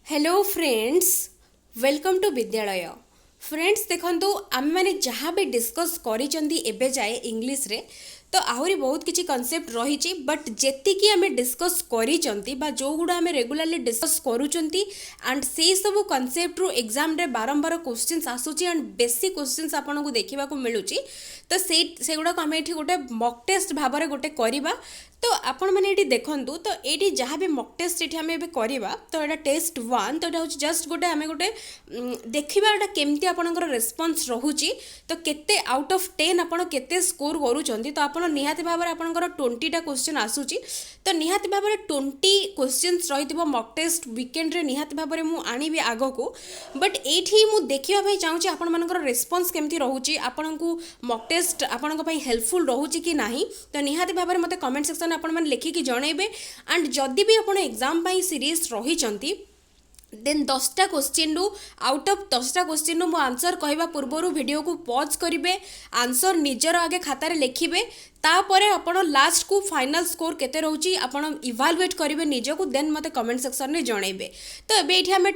Hello friends, welcome to विद्यालय। Friends देखंतु आम मैंने जहाँ भी डिस्कस करिसेंती एबे जाए इंग्लिश रे तो आहरी बहुत किछि कॉन्सेप्ट रही बट जेतिकी आम डिस्कस करिसेंती बा जो गुडा आम रेगुलरली डिस्कस करूचंती एंड से सब कॉन्सेप्ट रू एग्जाम रे बारंबार क्वेश्चंस आसुची एंड बेसिक क्वेश्चंस आपन को देखा मिलूची। तो से गुडा आम एठी गोटे मॉक टेस्ट भाव में गोटे करवा। तो आपण मैंने ये देखंतु तो ये जहाँ भी मॉक टेस्ट ये आम करवा तो यहाँ टेस्ट 1 तो यहाँ जस्ट गोटे आम गोटे देखा यहाँ केमती आपंकर रेस्पॉन्स रोचे तो केते आउट ऑफ 10 आपड़ केते स्कोर करूँ तो आप निहाती भाव में आपंकर 20टा क्वेश्चन आसूची तो निहाती भाव में 20 क्वेश्चंस रही मॉक टेस्ट वीकेंड रे निहाती भाव में मुझे आनी आग को बट ये मुझे देखा चाहूँगी आपण मानकर रेस्पॉन्स केमती रोचे आपन को मॉक टेस्ट आपण हेल्पफुल रोचे कि ना तो निहाती भाव में मत कमेंट सेक्शन आपण मैंने लिखिकी जनइबे एंड जदि भी आप एग्जाम सीरीज रही देन 10टा क्वेश्चन रु आउट ऑफ 10टा क्वेश्चन रु आंसर कहवा पूर्व वीडियो को पॉज करेंगे आंसर निजर आगे खातार लिखिबे तापर आपण लास्ट को फाइनल स्कोर केते रहउची आपण इवालुएट करेंगे निज को देन मते कमेंट सेक्शन में जनइबे। तो एबे एठी हमें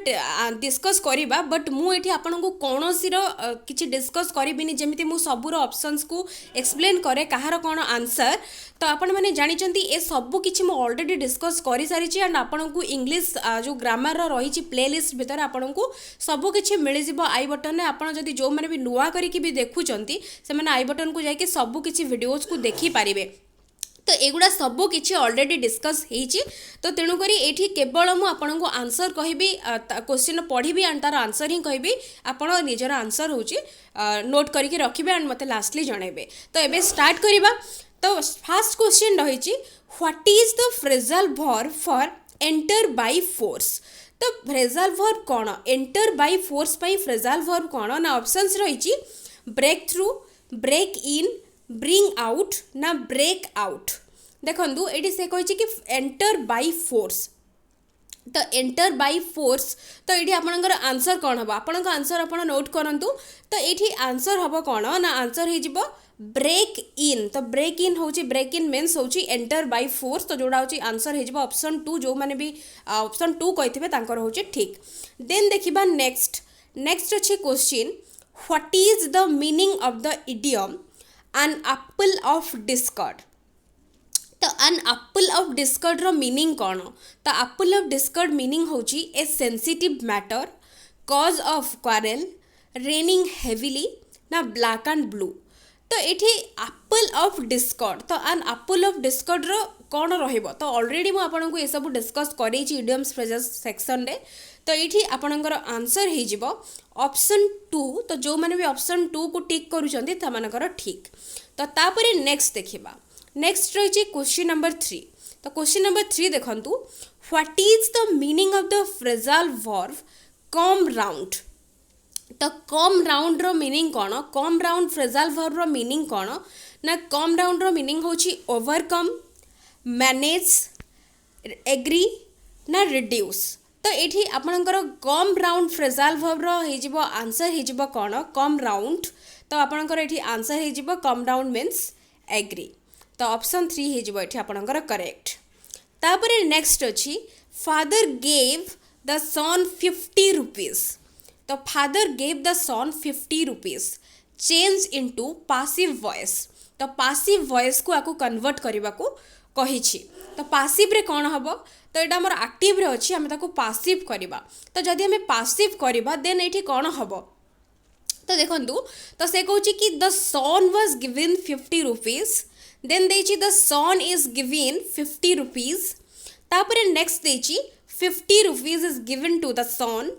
डिस्कस करिबा बट मु एठी आपण को कोनोसी रो किछि डिस्कस करिबिनी जेमिति मु सबुरो ऑप्शंस को एक्सप्लेन करे कहार कोन आंसर तो आपण माने जानिचंती ए सबु किछि मु ऑलरेडी डिस्कस करि सारी छि एंड आपण को इंग्लिश जो ग्रामर रो रही छि प्लेलिस्ट भीतर आपण को सबु किछि मिलि जिवो आई बटन ने आपण जदि जो माने भी नुवा करी कि भी देखुचंती से माने आई बटन को जाके सबु किछि वीडियोस को देखि पारिबे। तो एगुड़ा सबू किछि ऑलरेडी डिस्कस होईछि तो तेणु करी एठी केवल मु आपन को आंसर कहबी क्वेश्चन पढ़ी एंड तार आंसर ही कहबी आपण निजर आंसर होची नोट करके रखिबे एंड मते लास्टली जणाइबे। तो एबे स्टार्ट करिबा। तो फर्स्ट क्वेश्चन रहिछि what is the phrasal verb for enter by force. तो फ्रेजल वर्ब कोन एंटर बाय फोर्स पई फ्रेजल वर्ब कोन ना ऑप्शंस रहिछि break through break in bring out ना ब्रेक आउट। देखंतु एटी से कहिछि कि एंटर बाय फोर्स तो एंटर बाय फोर्स तो ये आपणकर आंसर कौन हम आपण आंसर आप नोट करंतु। तो ये आंसर हम कौन ना आंसर हो ब्रेक इन। तो ब्रेक इन हूँ ब्रेक इन मीन्स हूँ एंटर बाय फोर्स तो जोड़ा हूँ आंसर हो ऑप्शन 2 जो मैंने भी ऑप्शन 2 कही हूँ ठीक। देन देखिबा नेक्स्ट अच्छे question what is the meaning of the idiom an apple of discord। तो an apple of discord रो मीनिंग कौन तो apple of discord मीनिंग होची a sensitive matter cause of quarrel raining heavily ना black and blue. तो ये apple of discord तो an apple of discord रो कौन रहिबो तो ऑलरेडी मु आपन को ये सब डिस्कस करै छी इडियम्स फ्रेजेस सेक्शन रे। तो ये आपणकर आंसर हो ऑप्शन 2 तो जो मैंने भी ऑप्शन 2 को टिक करूछंती तमानकर ठीक। तो तापरे नेक्स्ट देखिबा नेक्स्ट रही क्वेश्चन नंबर 3। तो क्वेश्चन नंबर 3 देखंतु what is the meaning of the phrasal verb come round. तो कम राउंड रो मीनिंग कौन कम राउंड फ्रेजल वर्ब रो मीनिंग कौन ना कम राउंड रो मीनिंग होची ओवरकम मैनेज एग्री ना रिड्यूस। तो ये आपणकर कम राउंड फ्रेजल वर्ब रो आंसर हो कौन कम राउंड। तो आपणकर ये आंसर हो कम राउंड मीन्स एग्री। तो ऑप्शन 3 हो आपणकर करेक्ट। तापर नेक्स्ट अच्छी father gave the son 50 rupees. तो father gave the son 50 rupees change into passive voice. तो पासिव वॉइस को आपको कन्वर्ट करने को कही। तो पासिव रे कौन हम तो यहाँ आम एक्टिव रे अच्छी आम पासिव करवा। तो जदि आम पासिव करवा देन ये कौन हम तो देखंतु तो से कहूँ कि the son was given 50 rupees then देछि the son is given 50 rupees. तापर नेक्स्ट देछि 50 rupees is given to the son.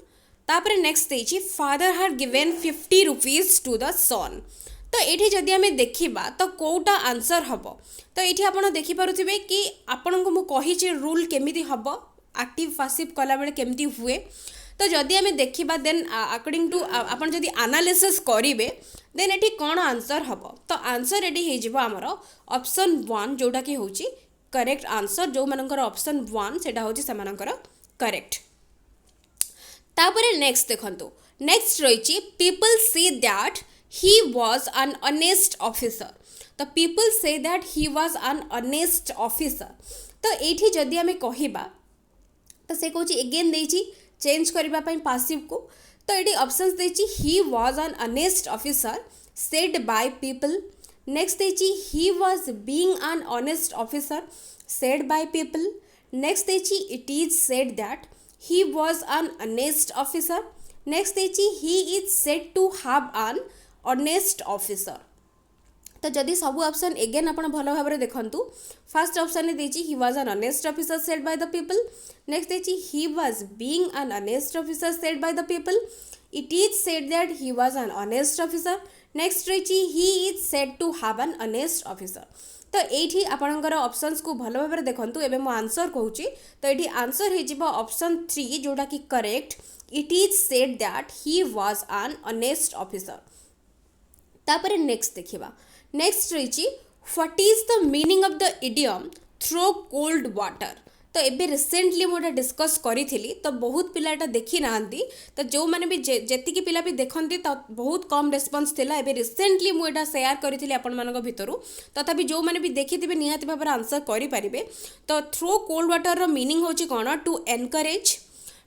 तापर नेक्स्ट देछि father had given 50 rupees to the son. तो ये जदि आम देखा तो कौटा आंसर हम तो ये आप देखिपे कि आपण को मुझे रूल केमी हम एक्टिव पासिव कला बेले केमती हुए। तो जदि आम देखा देन अकॉर्डिंग टू आप जदि एनालिसिस करेंगे देन ये कौन आंसर हम तो आंसर ये होमर ऑप्शन 1 जोटा कि हूँ करेक्ट आंसर जो मानकर ऑप्शन 1 से हूँ करेक्ट। तापर नेक्स्ट देखंतु नेक्स्ट रही people say that he was an honest officer। तो people say that he was an honest officer। तो ये जदि आम कहवा तो से कौन एगेन देछि चेंज करबा पई पासिव को। तो ये ऑप्शंस देछि he was an honest officer said by people. Next देछि he was being an honest officer said by people. Next देछि it is said that he was an honest officer. Next देछि he is said to have an honest officer. तो जदि सब option eigen आपण भल भाव देखु फर्स्ट ऑप्शन ने देछि he was an honest officer said by the people. Next देछि he was being an honest officer said by the people. It is said that he was an honest officer. Next रही he is said to have an honest officer. तो ये आपणकर options को भल भाव देखु एवं मो आंसर कहूँ। तो ये आंसर हो ऑप्शन 3 जोटा कि correct. It is said that he was an honest officer. तापर नेक्स्ट देखिबा नेक्स्ट रही what is the meaning of the idiom throw cold water. तो एबे रिसेंटली मुझे डिस्कस करी तो बहुत पिला देखी ना तो जो मैंने भी जेतिकी पिला भी देखती तो बहुत कम रेस्पॉन्स थिला। एबे रिसेंटली मुझे शेयर करी आपण मान भितर तथापि जो मैंने भी देखी निहाती भाव आंसर करें। तो थ्रो कोल्ड वाटर रो मीनिंग होची कौन to encourage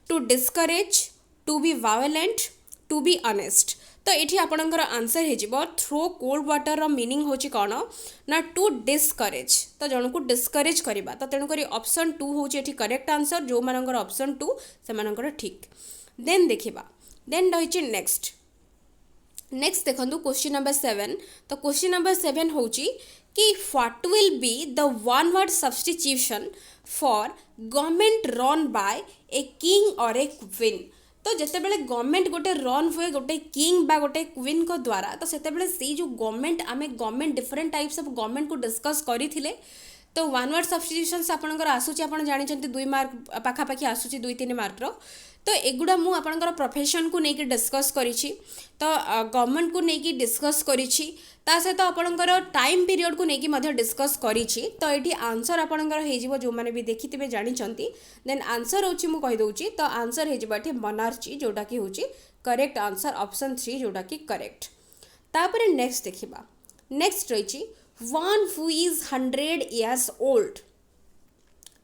to discourage to be violent to be honest. तो ये आपणकर आंसर हो थ्रो कोल्ड वाटर रो मीनिंग होची कौन ना टू डिस्करेज। तो जन को डिस्करेज करवा। तो तेणुक ऑप्शन 2 हूँ करेक्ट आंसर जो मानकर ऑप्शन 2 से ठीक। देन देखा देन रही नेक्स्ट देखो क्वेश्चन नंबर 7। तो क्वेश्चन नंबर 7 हूँ कि what will be the one word substitution for government run by a king और ए क्वीन। तो जिते बड़े गवर्नमेंट गोटे रन हुए गोटे किंग बा गोटे क्वीन को द्वारा तो से जो गवर्नमेंट आम government different types of government को डिस्कस करते। तो वन वर्ड सब्स्टिट्यूशंस आपंकर आसूची आप जानते 2 मार्क पाखापाखि आसूची 2-3 मार्क रो। तो एगुड़ा मु आपंकर प्रोफेशन को लेकिन डिस्कस करी। तो गवर्नमेंट को लेकिन डिस्कस करी सहित आपंकर टाइम पीरियड को लेकिन डिस्कस करी। तो ये आंसर आपंकर जो मैंने भी देखी थे जानते। देन आंसर हूँ मुझे कहीदे। तो आंसर हो मोनार्ची जोटा कि हूँ करेक्ट आंसर ऑप्शन 3 जोटा कि करेक्ट। तापर नेक्स्ट देखा नेक्स्ट रही one who is 100 years old।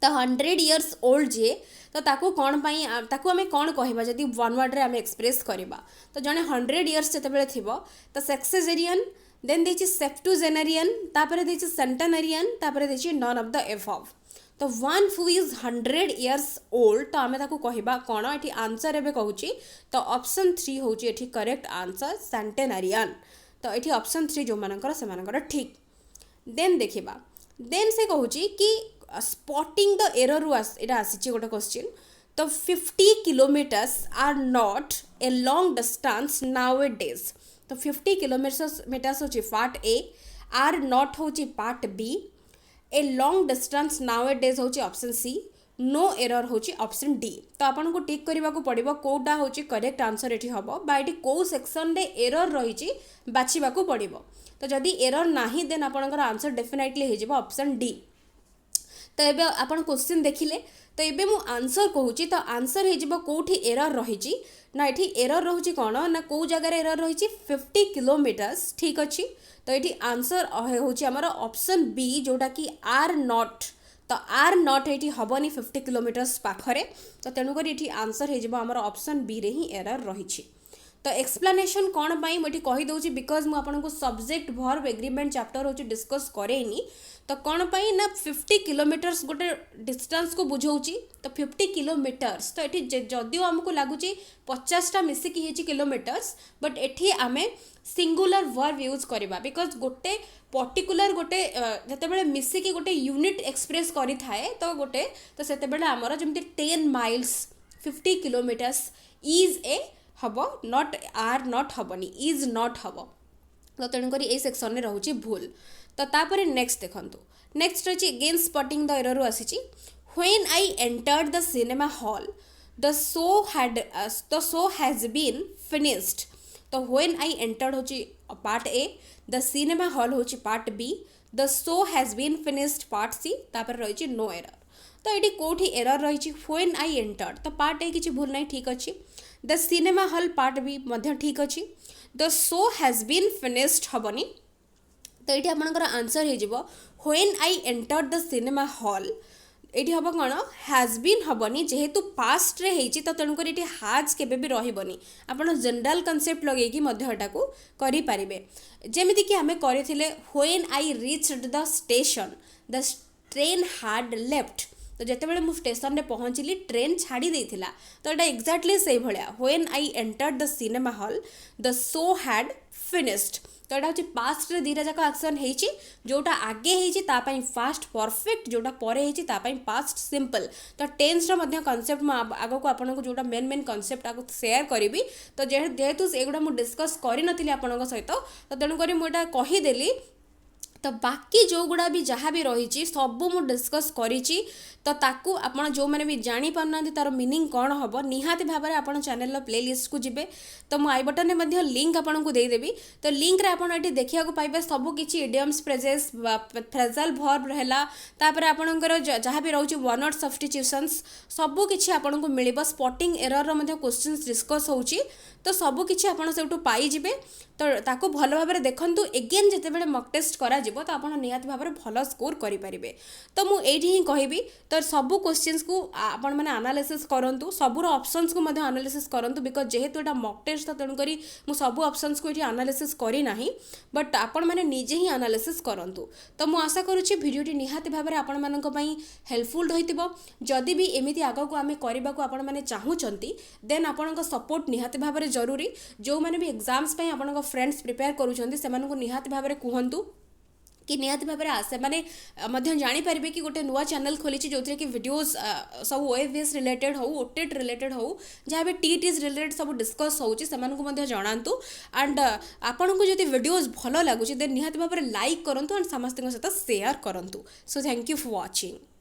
तो 100 years old जे तो ताकू कौन पाई ताकू आमे कौन कहबा जदि वन वर्ड रे आमे एक्सप्रेस करबा। तो जने 100 years जेतेबेले थिबो तो सेक्सेजेरियन देन देछि सेप्टुजेनेरियन तापर देछि सेंटेनेरियन तापर देछि नन ऑफ द एबव। तो one who is 100 years old तो आमे ताकू कहबा कोन एठी आंसर एबे कहूची। तो ऑप्शन 3 होची एठी करेक्ट आंसर सेंटेनेरियन। तो एठी ऑप्शन 3 जो मानकर से मानकर ठीक। देन देखिबा देन से कहूची कि स्पॉटिंग द एरर एटा आसी गोटे क्वेश्चन। तो 50 kilometers are not a long distance nowadays. तो 50 kilometers होची पार्ट ए आर नॉट होची part B a long distance nowadays होची ऑप्शन सी नो एरर होची ऑप्शन डी। तो आपन को टिक करबा को पड़िबो कोडा होची करेक्ट आंसर एठी हबो बा एठी को सेक्शन रे एरर रहिची बाछिबा को पड़िबो। तो जदि एरर नाही देन आपनकर आंसर डेफिनेटली हो जिवो ऑप्शन डी। तो एबे आपन क्वेश्चन देखिले तो एबे मु आंसर कहूची। तो आंसर हो जिवो कोठी एरर रहिची ना एठी एरर रहुची कोन ना को जगह रे एरर रहिची 50 kilometers ठीक अछि। तो एठी आंसर होची हमर ऑप्शन बी जोटा कि आर नॉट। तो आर नॉट एठी हबनी 50 kilometers पाखरे। तो तेनु करी एठी आंसर हो जिवो हमर ऑप्शन बी रे ही एरर रहिची। तो एक्सप्लेनेशन कौन पाई मुझे कहीदे बिकज मुझे सब्जेक्ट वर्ब एग्रीमेंट चैप्टर हूँ डिस्कस करेनी। तो कौन पाई ना 50 kilometers गोटे डिस्टेंस को बुझाऊँगी। तो 50 kilometers तो ये जदिव आमको लगुच 50टा मिसिकी किलोमीटर्स बट एठी आमे सिंगुलर वर्ब यूज करवा बिकज गोटे पर्टिकुलर गोटे जिते मिसिकी गोटे यूनिट एक्सप्रेस करि थाए। तो गोटे तो से आमर जमी 10 miles 50 kilometers इज ए हम नॉट आर नॉट हेनी इज नॉट हम। तो तेणुक ये सेक्शन में रोचे भूल। तो तापर नेक्स्ट देखु नेक्स्ट रही अगेन स्पॉटिंग द एरर आसी when I entered the cinema hall the show has been finished. तो व्हेन आई एंटर्ड होची part A the cinema hall होची part B the show has been finished part C तापर रही no error. तो ये कौटी error रही when I entered तो पार्ट ए किसी भूल ना ठीक अच्छे the cinema hall part B मध्य ठीक अच्छे the show has been finished हेनी। तो ये आमर आंसर हो when I entered the cinema hall एठी हम कौन हैज बीन हेनी जेहेतु पास्ट रे हेची तो तेणुकर ये हाज केबे भी रही आपड़ जनरल कनसेप्ट लगे को करें जमीक आम करते when I reached the station the train hard left तो जितेबाला मुझे स्टेशन में पहुँचली ट्रेन छाड़ी देथिला तो यहाँ एक्जाक्टली से भाया when I entered the cinema hall the show had finished तो यहाँ हूँ पास्ट रे दीटा जाक एक्शन होती जोटा आगे होती फास्ट परफेक्ट जोटा पर पास्ट सिंपल तो टेन्स कनसेप्ट आग को आपको जोटा मेन मेन कनसेप्ट आगे सेयार करी तो जेहेतु एगुड़ा मुझे डिस्कस करी आपंक सहित तो तेणुक मुझे कहीदेली तो बाकी जो गुड़ा भी जहाँ भी रही सबू मु डिस्कस करी तो ताकू आपण जो मैंने भी जानी पारना तार मीनिंग कौन हम निहाती भाव में आप चैनल प्लेलिस्ट को जिबे तो मु आई बटन में लिंक आपको देदेवी तो लिंक रे आपण ये देखा पाइबे सबू किसी इडियम्स फ्रेजेस फ्रेजल भर्ब रहा तापर आपणकर जहाँ भी रोचे वन वर्ड सब्स्टिट्यूशंस सबू किसी आपको मिल स्पॉटिंग एरर क्वेश्चन डिस्कस होची तो सबू किसी आप पाइबे तो ताकू भल भाव देखूँ एगेन जिते मक टेस्ट करा तो आप निहाती भाव में भल स्कोर करेंगे तो मुझे ही कहबी तो सबू क्वेश्चंस को आपण मैंने एनालिसिस करूँ सबूर ऑप्शंस को एनालिसिस करूँ बिकज जेहेतु यहाँ मक टेस्ट तो तेणुक मुझे सबू ऑप्शंस को ये एनालिसिस करना बट आपण मैंने निजे ही एनालिसिस करूँ तो मुझे आशा करुँची भिडियोटी निहाती भाव में आपण मानी हेल्पफुल रही जदि भी एमती आग को आम करने को आपण मैंने चाहूँगी देन आपण सपोर्ट निहाती भाव में जरूरी जो मैंने भी एग्जाम्स आपण फ्रेंड्स प्रिपेयर करूँ से निहाती भाव में कहतु कि निहाती भाव में जापर कि गोटे नुआ चैनल खोली जो कि वीडियोस सब ओएफएस रिलेटेड हो ओटेट रिलेटेड हो जहाँ भी टीटीज रिलेटेड सब डिस्कस होची जनातु एंड आपन को जब वीडियोस भल लगुच देन निहाती भाव में लाइक करूँ एंड समस्त सहित शेयर करूँ so thank you for watching.